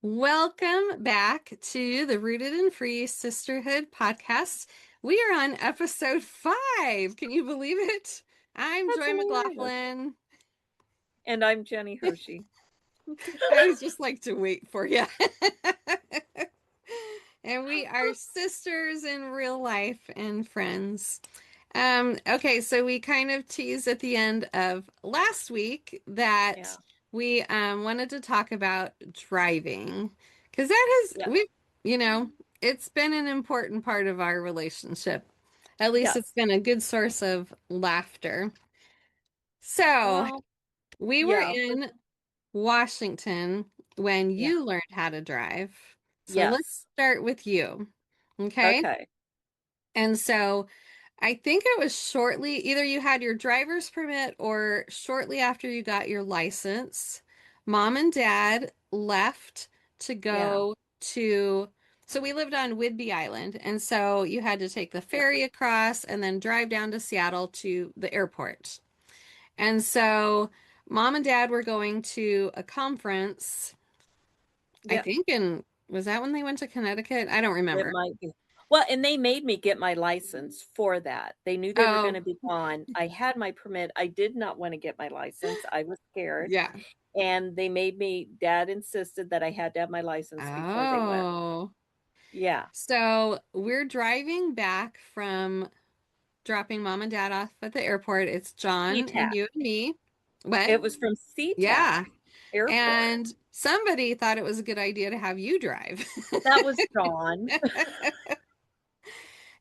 Welcome back to the Rooted and Free Sisterhood Podcast. We are on episode 5. Can you believe it? I'm That's Joy hilarious. McLaughlin. And I'm Jenny Hershey. I always just like to wait for you. And we are sisters in real life and friends. Okay, so we kind of teased at the end of last week that Yeah. we wanted to talk about driving because that has Yeah. it's been an important part of our relationship. At least it's Yes. been a good source of laughter. So Well, we were yeah. in Washington when Yeah. you learned how to drive. So let's Yes. start with you. Okay. Okay. And so I think it was shortly, either you had your driver's permit or shortly after you got your license, mom and dad left to Yeah. go to, so we lived on Whidbey Island. And so you had to take the Yeah. ferry across and then drive down to Seattle to the airport. And so mom and dad were going to a conference, I Yeah. think was that when they went to Connecticut? I don't It remember. might be. Well, and they made me get my license for that. They knew they were going Oh, to be gone. I had my permit. I did not want to get my license. I was scared. yeah. And they made me, dad insisted that I had to have my license before they went. Oh. Yeah. So we're driving back from dropping mom and dad off at the airport. It's John and SeaTac. you and me. What? It was from SeaTac Yeah. Airport. And somebody thought it was a good idea to have you drive. That was John.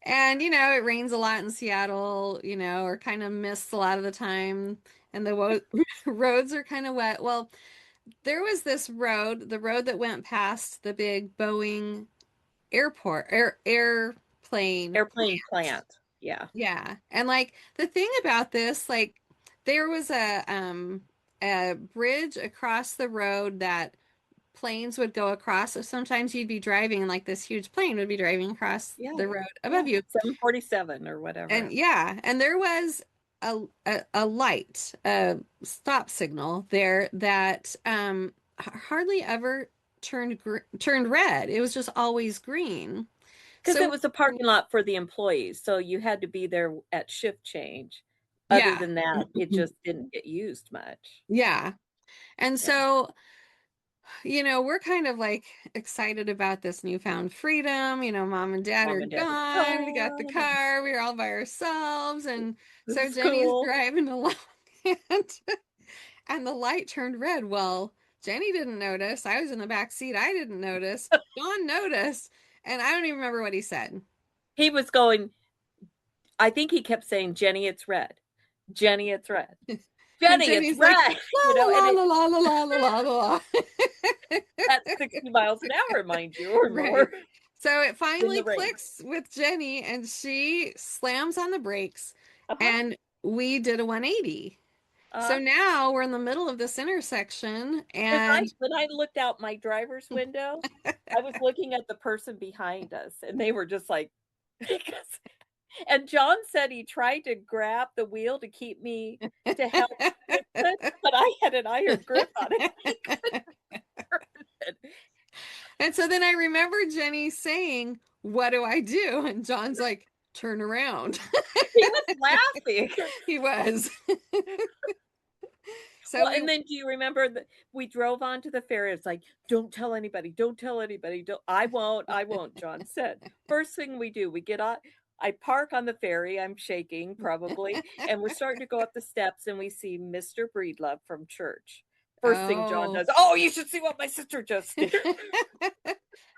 And, it rains a lot in Seattle, or kind of mists a lot of the time. And the roads are kind of wet. Well, there was this road, the road that went past the big Boeing airplane Airplane plant. plant. Yeah. Yeah. And like the thing about this, like there was a bridge across the road that planes would go across. So sometimes you'd be driving and like this huge plane would be driving across Yeah. the road Yeah. above you. 747 or And whatever. yeah, and there was a light, a stop signal there that hardly ever turned red. It was just always green. Because So it was a parking lot for the employees. So you had to be there at shift change. Other yeah. than that, it just didn't get used much. Yeah. And Yeah. so, we're kind of like excited about this newfound freedom. Mom and dad are Mom and dad are gone. We got the gone. And car. We were all by ourselves. And this so is Jenny's cool. driving along and, and the light turned red. Well, Jenny didn't notice. I was in the back seat. I didn't notice. John noticed. And I don't even remember what he said. He was going, I think he kept saying, Jenny, it's red. Jenny, it's red. And Jenny, it's Jenny's like, red. la And la it la la la la la la la la. at 60 miles an hour, mind you, or Right. more So it in finally the rain. clicks with Jenny and she slams on the brakes Uh-huh. and we did a 180. So Uh-huh. now we're in the middle of this intersection Because and when I looked out my driver's window, I was looking at the person behind us, and they were just like, because, and John said he tried to grab the wheel to keep me to help fix it, but I had an iron grip on it. He couldn't turn it. and so then I remember Jenny saying, "What do I do?" And John's like, "Turn around." He was laughing. He was. So Well, we and then do you remember that we drove onto the ferry? It's like, don't tell anybody, don't tell anybody. Don't, I won't, John said. First thing we do, we get on, I park on the ferry, I'm shaking probably, and we're starting to go up the steps and we see Mr. Breedlove from church. First thing John Oh. does, oh, you should see what my sister just did.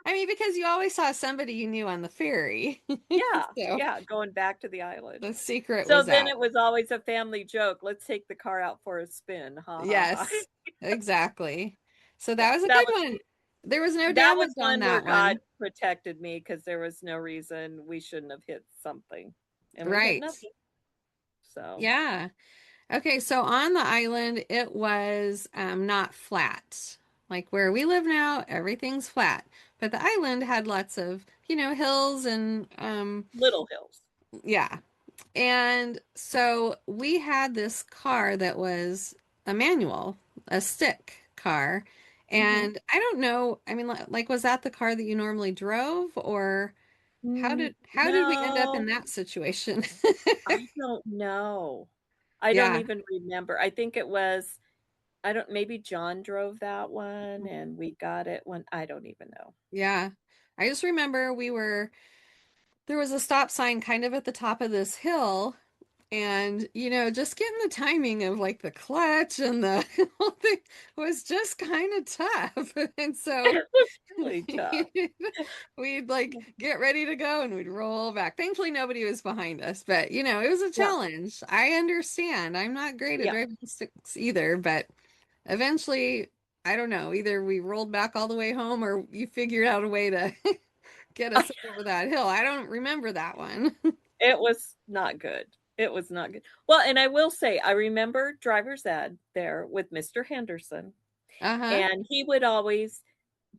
I mean, because you always saw somebody you knew on the ferry. Yeah, So yeah, going back to the island. the secret So was then out. it was always a family joke. Let's take the car out for a spin. Ha ha ha. Yes, exactly. So Yeah, that was a good one. There was no that damage was on one where that God one. protected me because there was no reason we shouldn't have hit something, and we hit Right. nothing. So Yeah. Okay, so on the island, it was not flat. Like where we live now, everything's flat. But the island had lots of, hills and little hills. yeah. And so we had this car that was a manual, a stick car, Hmm. And I don't know, I mean, like, was that the car that you normally drove, or how did we end up in No, that situation? I don't know. I don't Yeah. even remember. I think it was, I don't, maybe John drove that one and we got it when, I don't even know. Yeah. I just remember there was a stop sign kind of at the top of this hill, and just getting the timing of like the clutch and the whole thing was just kind of tough. And so It was really tough. we'd like get ready to go and we'd roll back. Thankfully, nobody was behind us, but it was a Yeah. challenge. I understand. I'm not great at Yeah. driving sticks either, but eventually, I don't know, either we rolled back all the way home or you figured out a way to get us over that hill. I don't remember that one. It was not good. It was not good. Well, and I will say, I remember driver's ed there with Mr. Henderson, Uh-huh. and he would always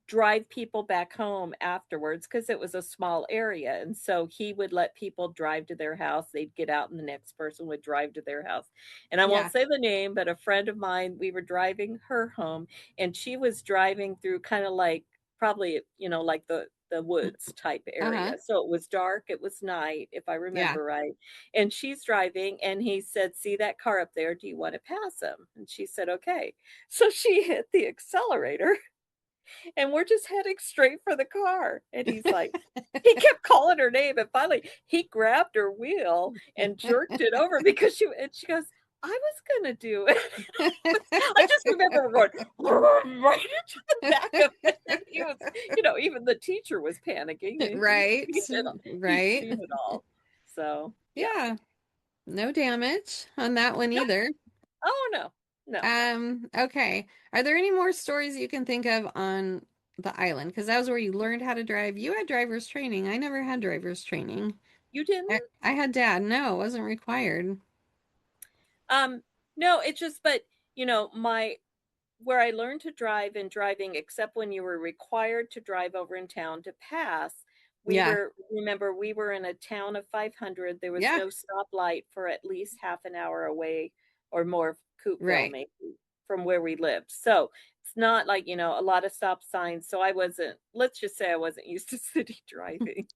drive people back home afterwards because it was a small area. And so he would let people drive to their house. They'd get out, and the next person would drive to their house. And I won't Yeah. say the name, but a friend of mine, we were driving her home, and she was driving through kind of like probably, like the woods type Uh-huh. area. So it was dark, it was night, if I Yeah. remember right. And she's driving, and he said, "See that car up there? Do you want to pass him?" And she said, "Okay." So she hit the accelerator, and we're just heading straight for the car. And he's like, he kept calling her name. And finally, he grabbed her wheel and jerked it over because she goes, "I was going to do it." I just remember we're going right into the back of it. And he was, even the teacher was panicking. And Right. He'd Right. seen it all. So, yeah. Yeah. No damage on that one No. either. Oh, no. No. Okay. Are there any more stories you can think of on the island? Because that was where you learned how to drive. You had driver's training. I never had driver's training. You didn't? I had dad. No, it wasn't required. Um, no, it's just, but, my where I learned to drive and driving, except when you were required to drive over in town to pass, Yeah. remember, we were in a town of 500. There was Yeah. no stoplight for at least half an hour away or more of Coopville, Right. maybe, from where we lived. So it's not like, a lot of stop signs. So let's just say I wasn't used to city driving.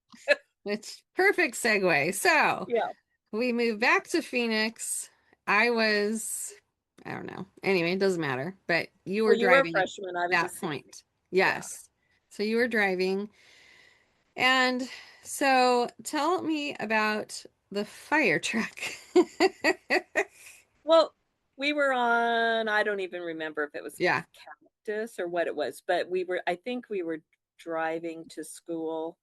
It's perfect segue. So Yeah. we moved back to Phoenix. I was, I don't know. Anyway, it doesn't matter. But you Well, were you were a driving at freshman. I was a that senior. point. Yeah. Yes. So you were driving. And so tell me about the fire truck. Well, we were on, I don't even remember if it was Yeah. Cactus or what it was, but I think we were driving to school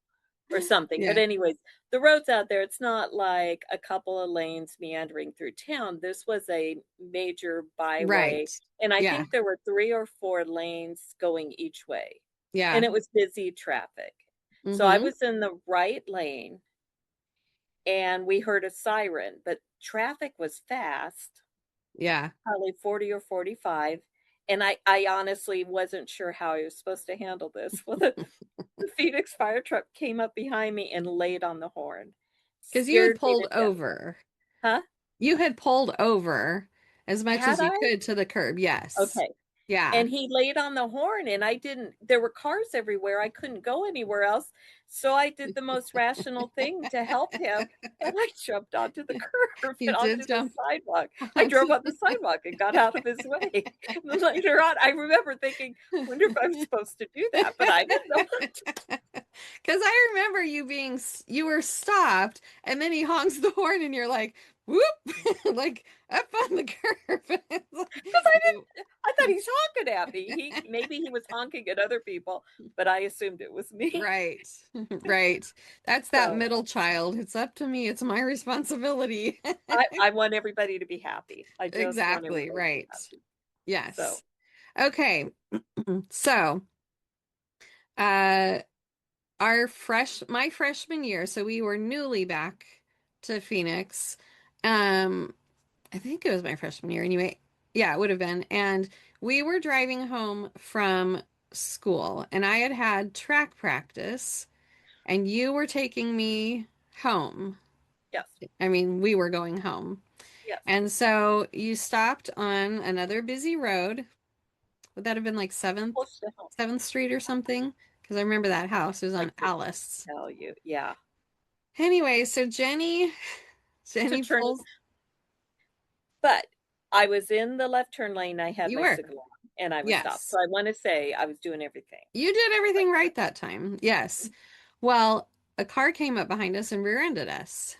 or something. But Yeah. anyways, the roads out there, it's not like a couple of lanes meandering through town. This was a major Right. byway, and I Yeah. think there were 3 or 4 lanes going each way. And Yeah. it was busy traffic. So I Mm-hmm. was in the right lane, and we heard a siren, but traffic was fast, Yeah. probably 40 or 45. And I honestly wasn't sure how I was supposed to handle this. Well, the Phoenix fire truck came up behind me and laid on the horn. Because you had Scared me pulled to death. over. Huh? You had pulled over as much Had as you I? could to the curb. Yes. Okay. Yeah. And he laid on the horn, and there were cars everywhere. I couldn't go anywhere else. So I did the most rational thing to help him. And I jumped onto the curb You and did onto the jump sidewalk. I drove onto. on the sidewalk and got out of his way. And then later on, I remember thinking, wonder if I'm supposed to do that, but I didn't know. Because I remember you were stopped, and then he honks the horn, and you're like, whoop, like up on the curb. It's Because I like, didn't, I thought he's honking at me. Maybe he was honking at other people, but I assumed it was me. right, right. That's that So middle child. It's up to me. It's my responsibility. I want everybody to be happy. I just want Exactly, everybody to be right. happy. So Yes. Okay. So, uh, my freshman year, so we were newly back to Phoenix. Um, I think it was my freshman year anyway. Yeah, it would have been. And we were driving home from school, and I had had track practice, and you were taking me home. yes, I mean, we were going home. yes. And so you stopped on another busy road Would that have been like Close to home. 7th Street or something? Because I remember that house. It was I on couldn't Alice. tell you. Yeah. Anyway, so Jeni, To Jeni turn, pulls. but I was in the left turn lane. I had You my were. signal on and I was stopped. Yes. So I want to say I was doing everything. You did Right. everything right that time. Yes. Well, a car came up behind us and rear-ended us.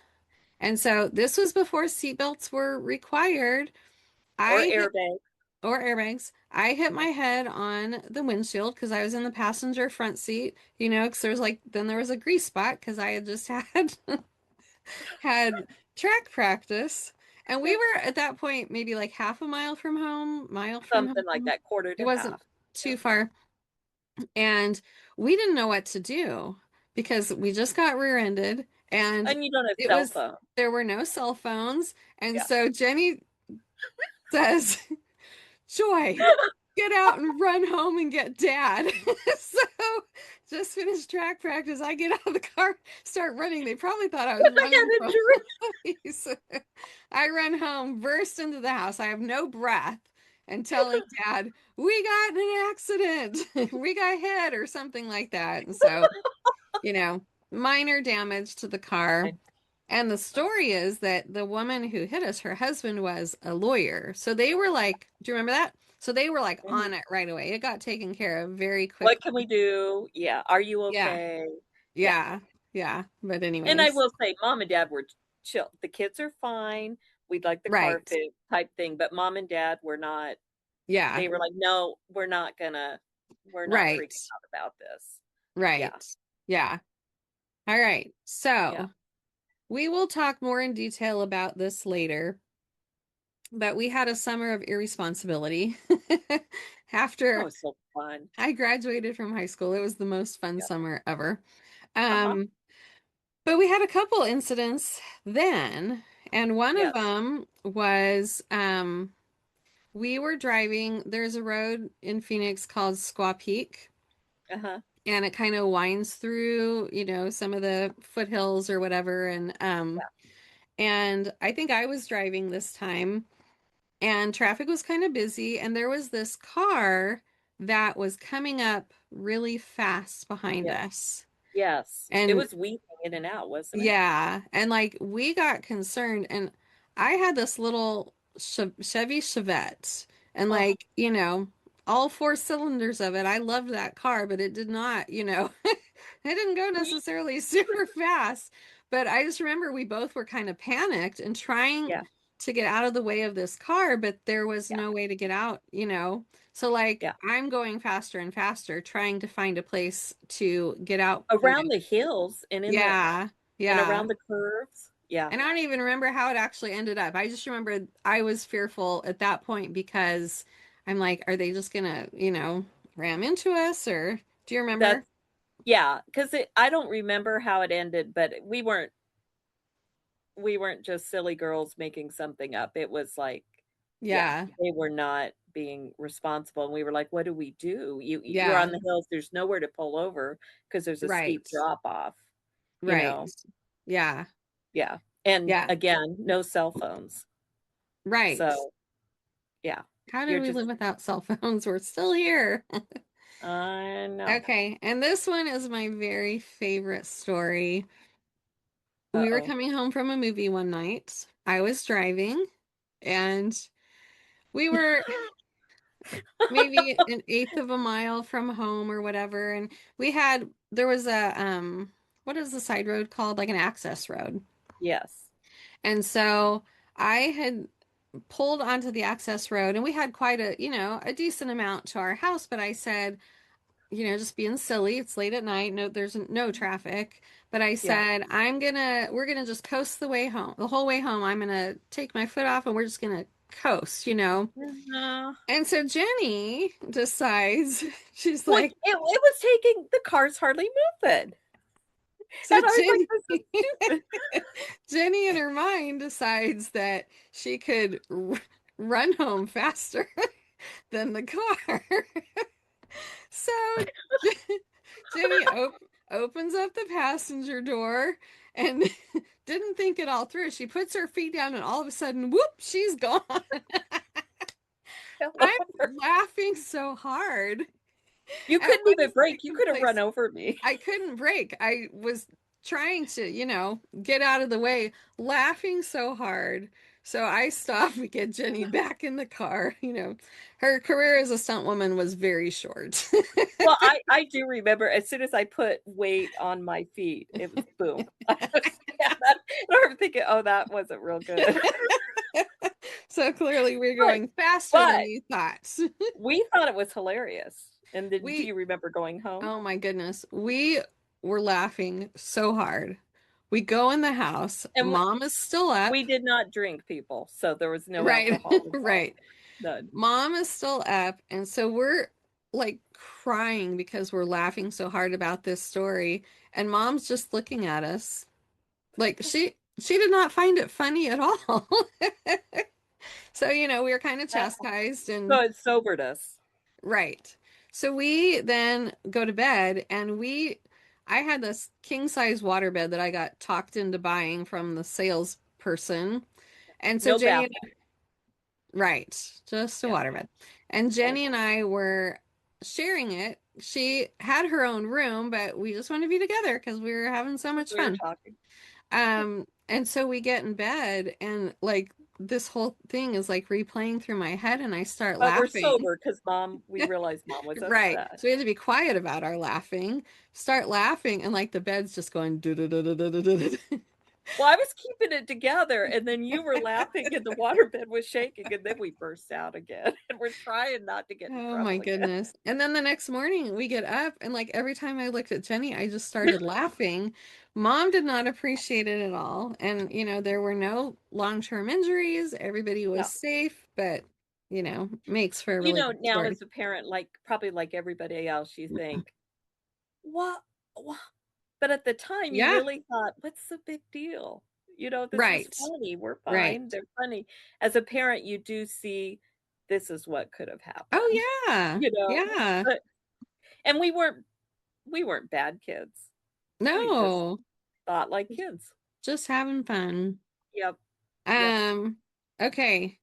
And so this was before seatbelts were required. Or I hit, airbag. or airbags. I hit my head on the windshield because I was in the passenger front seat, because there was then there was a grease spot because I had just had track practice. And we were at that point maybe like half a mile from Something like home. that, quarter It to wasn't half. Yeah. too far. And we didn't know what to do because we just got rear-ended and And you don't have it cell was phone. there were no cell phones. And Yeah. so Jeni says, Joy, get out and run home and get dad. So just finished track practice. I get out of the car, start running. They probably thought I was I running got from injured. police. I run home, burst into the house. I have no breath and telling dad, we got in an accident. We got hit or something like that. And so, minor damage to the car. And the story is that the woman who hit us, her husband was a lawyer. So they were like, do you remember that? So they were like Mhm. on it right away. It got taken care of very What can we quickly. do? Yeah. Are you Yeah. okay? Yeah. Yeah. Yeah. But And I anyways, will say, mom and dad were chill. The kids are fine. We'd like the car right. fixed type thing. But mom and dad were not, Yeah. they were like, no, we're not Right. freaking out about this. Yeah. Right. Yeah. All right. Yeah. So we will talk more in detail about this later, but we had a summer of irresponsibility. Oh, After so fun. I graduated from high school, it was the most fun Yeah. summer ever. Uh-huh. Um, but we had a couple incidents then, and one of Yes. them was we were driving, there's a road in Phoenix called Squaw Peak, Uh-huh. and it kind of winds through, some of the foothills or whatever, Yeah. and I think I was driving this time and traffic was kind of busy and there was this car that was coming up really fast behind Yes. us. Yes. It And was weaving in and out, wasn't it? yeah, and we got concerned and I had this little Chevy Chevette and Oh, all four cylinders of it. I loved that car, but it did not, it didn't go necessarily super fast. But I just remember we both were kind of panicked and trying yeah. to get out of the way of this car, but there was Yeah. no way to get out. So Yeah. I'm going faster and faster trying to find a place to get out. Around the hills and in the Yeah. and Yeah. around the curves. Yeah. And I don't even remember how it actually ended up. I just remember I was fearful at that point because I'm like, are they just gonna, ram into us or do you remember? That's yeah, because I don't remember how it ended, but we weren't just silly girls making something up. It was like, yeah, Yeah. they were not being responsible, and we were like, "What do we do? You're on Yeah. the hills. There's nowhere to pull over because there's a steep Right. drop off." You Right. know? Yeah. Yeah, and Yeah. again, no cell phones. Right. So yeah, How did you're we just live without cell phones? We're still here. I know. Okay. And this one is my very favorite story. We were Uh-oh. coming home from a movie one night. I was driving and we were maybe an eighth of a mile from home or whatever. And there was what is the side road called? Like an access road. Yes. And so I had pulled onto the access road and we had quite a decent amount to our house, but I said, just being silly, it's late at night, no, there's no traffic. But I Yeah. said, we're gonna just coast the way home, the whole way home. I'm gonna take my foot off and we're just gonna coast. No. And so Jeni decides, she's Well, like, it was taking the car's hardly moving. so And I was like, Jenny, "This is stupid." Jenny in her mind decides that she could run home faster than the car. So Jenny opens up the passenger door and didn't think it all through. She puts her feet down and all of a sudden, whoop, she's gone. I'm over. laughing so hard. You At couldn't one even break. You second could have run place, over me. I couldn't break. I was trying to, get out of the way, laughing so hard. So I stopped and get Jenny back in the car. Her career as a stunt woman was very short. Well, I do remember as soon as I put weight on my feet, it was boom. Yeah, I remember thinking, oh, that wasn't real good. So clearly we're But going faster than but you thought. we thought it was hilarious. And then do We, you remember going home? oh my goodness, we were laughing so hard. We go in the house. And Mom is still up. we did not drink, people, so there was no Right, alcohol involved. right. None. Mom is still up, and so we're like crying because we're laughing so hard about this story, and Mom's just looking at us like she did not find it funny at all. So, we were kind of chastised So and it sobered us. right. So we then go to bed and I had this king size waterbed that I got talked into buying from the salesperson. And so No Jenny and bathroom. right, just a Yeah. waterbed. And Oh, Jenny and I were sharing it. She had her own room, but we just wanted to be together because we were having so much we were fun. talking. And so we get in bed and like this whole thing is like replaying through my head and I start But we're laughing. sober because we realized mom was Right. upset. So we had to be quiet about our laughing, start laughing, and like the bed's just going do do do do do do do. Well, I was keeping it together, and then you were laughing, and the waterbed was shaking, and then we burst out again, and we're trying not to get in Oh my trouble again. goodness. And then the next morning we get up and like every time I looked at Jenny, I just started laughing. Mom did not appreciate it at all. And there were no long-term injuries. Everybody was No. safe, but makes for a really good Now story. as a parent, like probably like everybody else, you think, what? What? But at the time, you Yeah, really thought, what's the big deal? This is right. funny. We're Right. fine. They're funny. As a parent, you do see this is what could have happened. Oh yeah. You know, Yeah. but and we weren't bad kids. We just No. thought like kids. Just having fun. Yep. Yep. Um, okay.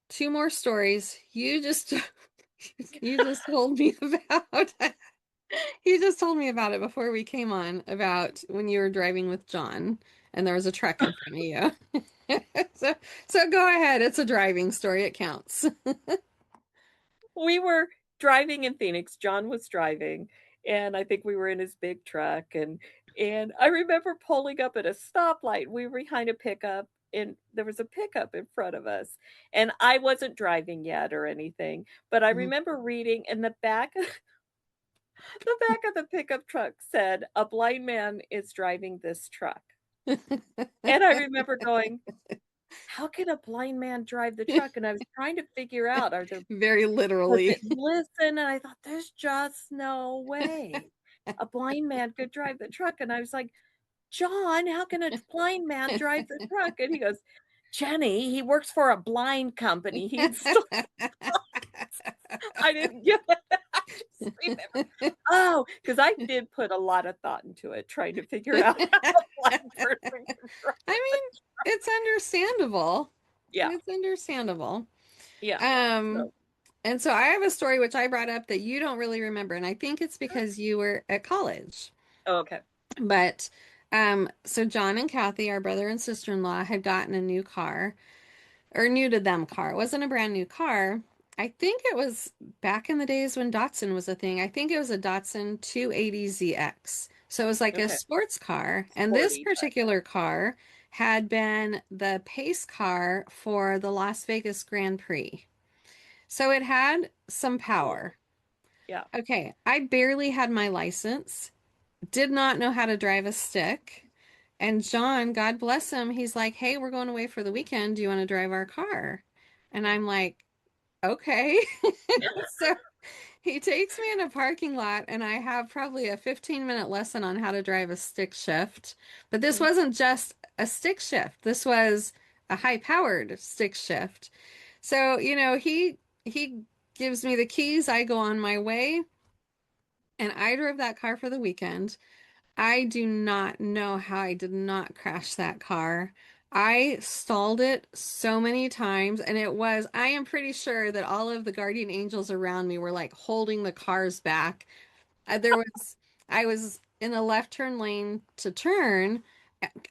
Two more stories. You just told me about you just told me about it before we came on about when you were driving with John and there was a truck in front of you. So go ahead. It's a driving story. It counts. We were driving in Phoenix. John was driving, and I think we were in his big truck and I remember pulling up at a stoplight. We were behind a pickup and there was a pickup in front of us. And I wasn't driving yet or anything, but I remember reading in the back of the pickup truck said, "A blind man is driving this truck." And I remember going, how can a blind man drive the truck? And I was trying to figure out, Very does literally. it listen? And I thought, there's just no way a blind man could drive the truck. And I was like, John, how can a blind man drive the truck? And he goes, Jenny, he works for a blind company. He installs. I didn't get it. I just remember. Oh, because I did put a lot of thought into it, trying to figure out how a blind person can drive. I mean, it's understandable. Yeah, It's understandable. yeah. Um, So, and so I have a story which I brought up that you don't really remember, and I think it's because you were at college. oh, okay. But so John and Kathy, our brother and sister-in-law, had gotten a new car, or new to them car. It wasn't a brand new car. I think it was back in the days when Datsun was a thing. I think it was a Datsun 280ZX. So it was like a Okay. sports car. And this Sporty. particular car had been the pace car for the Las Vegas Grand Prix. So it had some Cool. power. Yeah. Okay, I barely had my license, did not know how to drive a stick. And John, God bless him, he's like, "Hey, we're going away for the weekend. Do you want to drive our car?" And I'm like, "Okay." So he takes me in a parking lot, and I have probably a 15-minute lesson on how to drive a stick shift. But this Mhm. wasn't just a stick shift. This was a high-powered stick shift. So, he gives me the keys. I go on my way, and I drove that car for the weekend. I do not know how I did not crash that car. I stalled it so many times, and I am pretty sure that all of the guardian angels around me were like holding the cars back. There was, I was in the left turn lane to turn.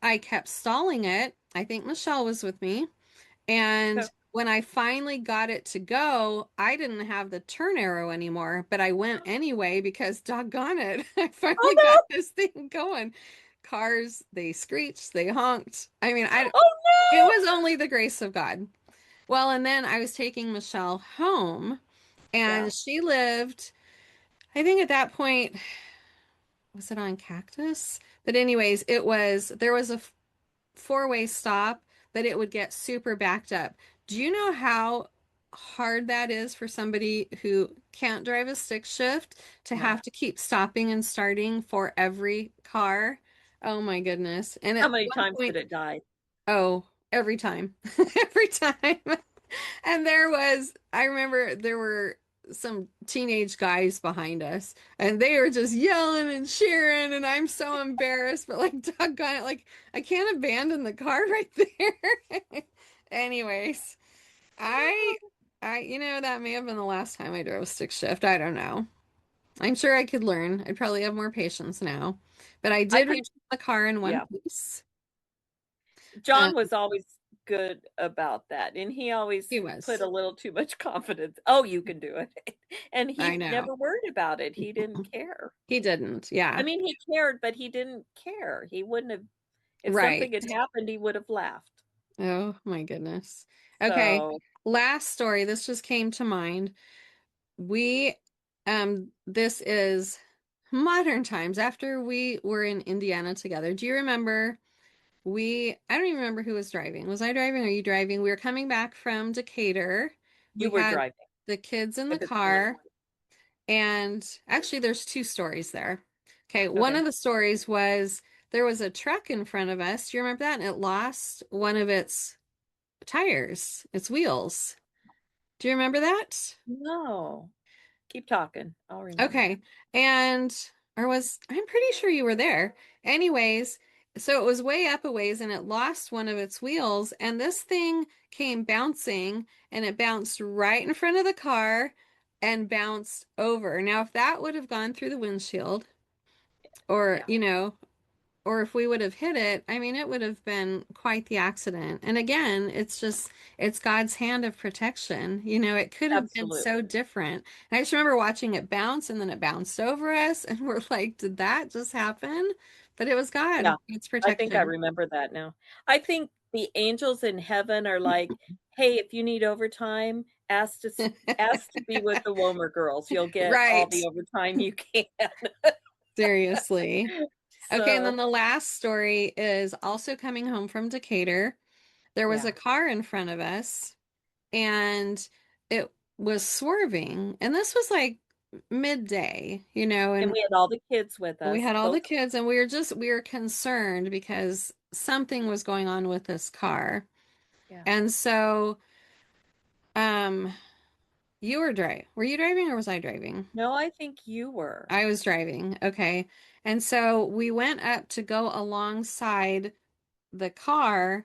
I kept stalling it. I think Michelle was with me. And when I finally got it to go, I didn't have the turn arrow anymore, but I went anyway because doggone it, I Oh finally got no! this thing going. Cars, they screeched, they honked. I mean, Oh it no! was only the grace of God. Well, and then I was taking Michelle home, Yeah. and she lived, I think at that point, was it on Cactus? But anyways, there was a four-way stop, but it would get super backed up. Do you know how hard that is for somebody who can't drive a stick shift to No. have to keep stopping and starting for every car? Oh my goodness. And How at many one times did point, it die? oh, every time. Every time. And I remember there were some teenage guys behind us, and they were just yelling and cheering, and I'm so embarrassed, but like, doggone it, like, I can't abandon the car right there. Anyways, I, that may have been the last time I drove stick shift. I don't know. I'm sure I could learn. I'd probably have more patience now, but I I did think, reach the car in one yeah. piece. John was always good about that, and he always He put was. a little too much confidence. Oh, you can do it. And I he know. never worried about it. He didn't care. He didn't. I Yeah. mean, he cared, but he didn't care. He wouldn't have, if Right. something had happened, he would have laughed. Oh my goodness. Okay. So, Last story. This just came to mind. We, this is modern times after we were in Indiana together. Do you remember I don't even remember who was driving. Was I driving? Or are you driving? We were coming back from Decatur. We you were had driving, the kids in the if it's more than car, and actually there's two stories there. Okay. one. One Okay. of the stories was there was a truck in front of us. Do you remember that? And it lost one of its tires, its wheels. Do you remember that? No. Keep talking. I'll remember. Okay. And I'm pretty sure you were there. Anyways, so it was way up a ways and it lost one of its wheels, and this thing came bouncing, and it bounced right in front of the car and bounced over. Now, if that would have gone through the windshield, or, Yeah, or if we would have hit it, I mean, it would have been quite the accident. And again, it's God's hand of protection. It could have been so absolutely. different. And I just remember watching it bounce, and then it bounced over us, and we're like, did that just happen? But it was God. Yeah, It's I think I protection. remember that now. I think the angels in heaven are like, "Hey, if you need overtime, ask to be with the Womer girls. You'll get all Right. the overtime you can." Seriously. Okay, and then So, the last story is also coming home from Decatur. There was yeah, a car in front of us, and it was swerving. And this was like midday, and and we had all the kids with we us, had all both. the kids, and we were concerned because something was going on with this car. Yeah. And so, um, were you driving or was I driving? No, I think you were. I was driving. Okay. And so we went up to go alongside the car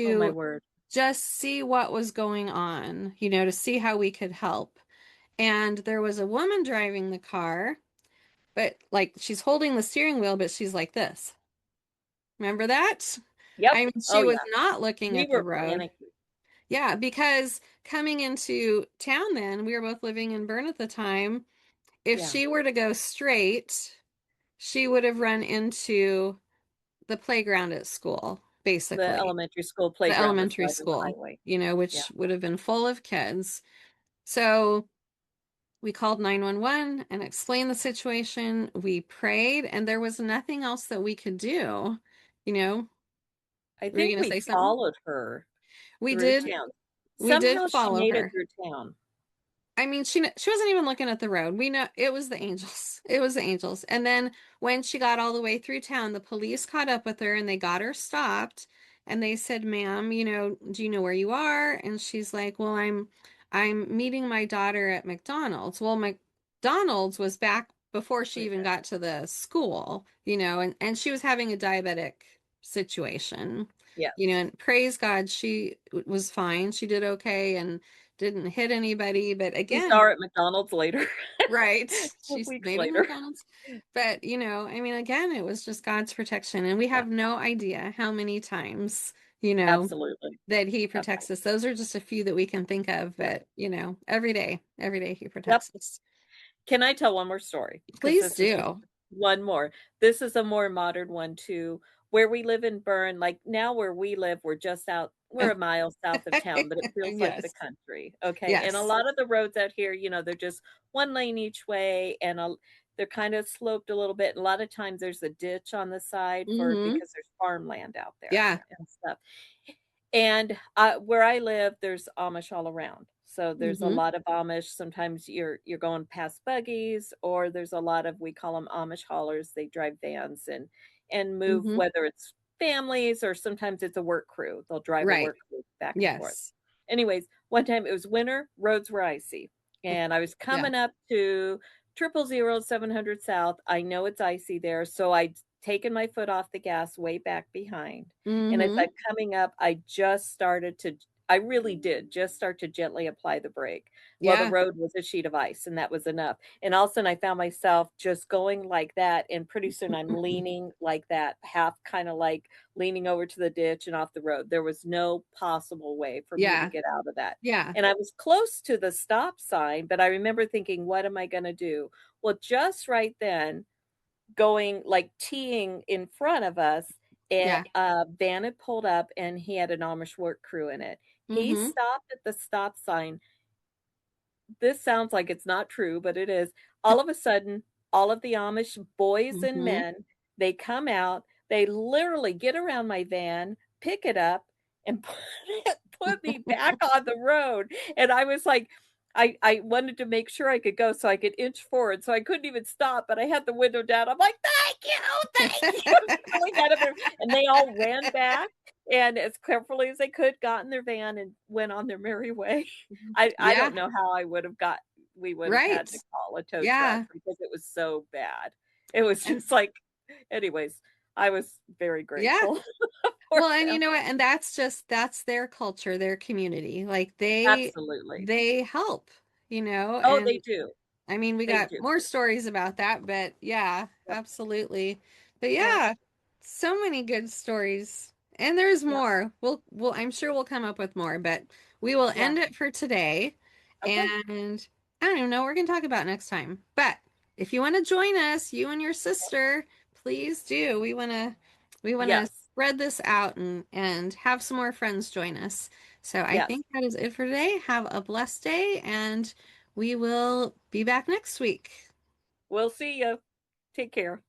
Oh my to word. just see what was going on, to see how we could help. And there was a woman driving the car, but like she's holding the steering wheel, but she's like this. Remember that? I Yep. mean, Oh she was yeah. not looking We at the were road. panicking. Yeah, because coming into town then, we were both living in Bern at the time. If Yeah. she were to go straight, she would have run into the playground at school, The basically. elementary school The playground was elementary right on the school, highway. Yeah. which would have been full of kids. So we called 911 and explained the situation. We prayed, and there was nothing else that we could do. You know, I were you think going to we say something? followed her We through did. town. We did Somehow she follow made it her. through town. I mean, she wasn't even looking at the road. We know it was the angels. It was the angels. And then when she got all the way through town, the police caught up with her and they got her stopped. And they said, "Ma'am, do you know where you are?" And she's like, "Well, I'm meeting my daughter at McDonald's." Well, McDonald's was back before she Right even there. got to the school, and she was having a diabetic. situation. Yes. And praise God, she was fine. She did okay and didn't hit anybody. But We saw again, her at McDonald's later. right, she's Weeks made it later. McDonald's. But, I mean, again, it was just God's protection. And we Yeah, have no idea how many times, absolutely. that he protects Absolutely. us. Those are just a few that we can think of, Yeah. but every day he Yep. protects us. Can I tell one more story? Because Please this is just do. one more. This is a more modern one too. Where we live in Bern, like now where we live, we're a mile south of town, but it feels like the Yes. country. Okay. And a Yes. lot of the roads out here, they're just one lane each way and they're kind of sloped a little bit. A lot of times there's a ditch on the side Mm-hmm. because there's farmland out there Yeah. and stuff. And where I live, there's Amish all around. So there's a Mm-hmm. lot of Amish. Sometimes you're going past buggies, or there's a lot of we call them Amish haulers. They drive vans and move, Mm-hmm. whether it's families or sometimes it's a work crew. They'll drive a Right. work crew back and forth. Yes. Anyways, one time it was winter, roads were icy, and I was Yeah. coming up to 700 South. I know it's icy there, so I'd taken my foot off the gas way back behind. And as Mm-hmm. I'm coming up, I really did just start to gently apply the brake. Well, the Yeah. road was a sheet of ice, and that was enough. And all of a sudden, I found myself just going like that. And pretty soon, I'm leaning like that, half kind of like leaning over to the ditch and off the road. There was no possible way for me to Yeah. get out of that. Yeah. And I was close to the stop sign, but I remember thinking, what am I going to do? Well, just right then, going like teeing in front of us, and Yeah. a van had pulled up and he had an Amish work crew in it. He Mm-hmm. stopped at the stop sign. This sounds like it's not true, but it is. All of a sudden, all of the Amish boys and Mm-hmm. men, they come out, they literally get around my van, pick it up, and put me back on the road. And I was like, I wanted to make sure I could go so I could inch forward. So I couldn't even stop, but I had the window down. I'm like, thank you, yelling at them. And they all ran back and as carefully as they could, got in their van and went on their merry way. I Yeah. don't know how we would have had Right. to call a tow truck Yeah. because it was so bad. It was And just like, anyways, I was very yeah. grateful for Well, and you them. know what? And that's their culture, their community. Like Absolutely. they help, Oh, they and do. I mean, we They got do. more stories about that, but yeah, Yep. absolutely. But Yeah. yeah, so many good stories. And there's Yeah. more. I'm sure we'll come up with more, but we will Yeah. end it for today. Okay. And I don't even know what we're going to talk about next time. But if you want to join us, you and your sister, please do. We want to Yes. spread this out and have some more friends join us. So I Yes. think that is it for today. Have a blessed day, and we will be back next week. We'll see you. Take care.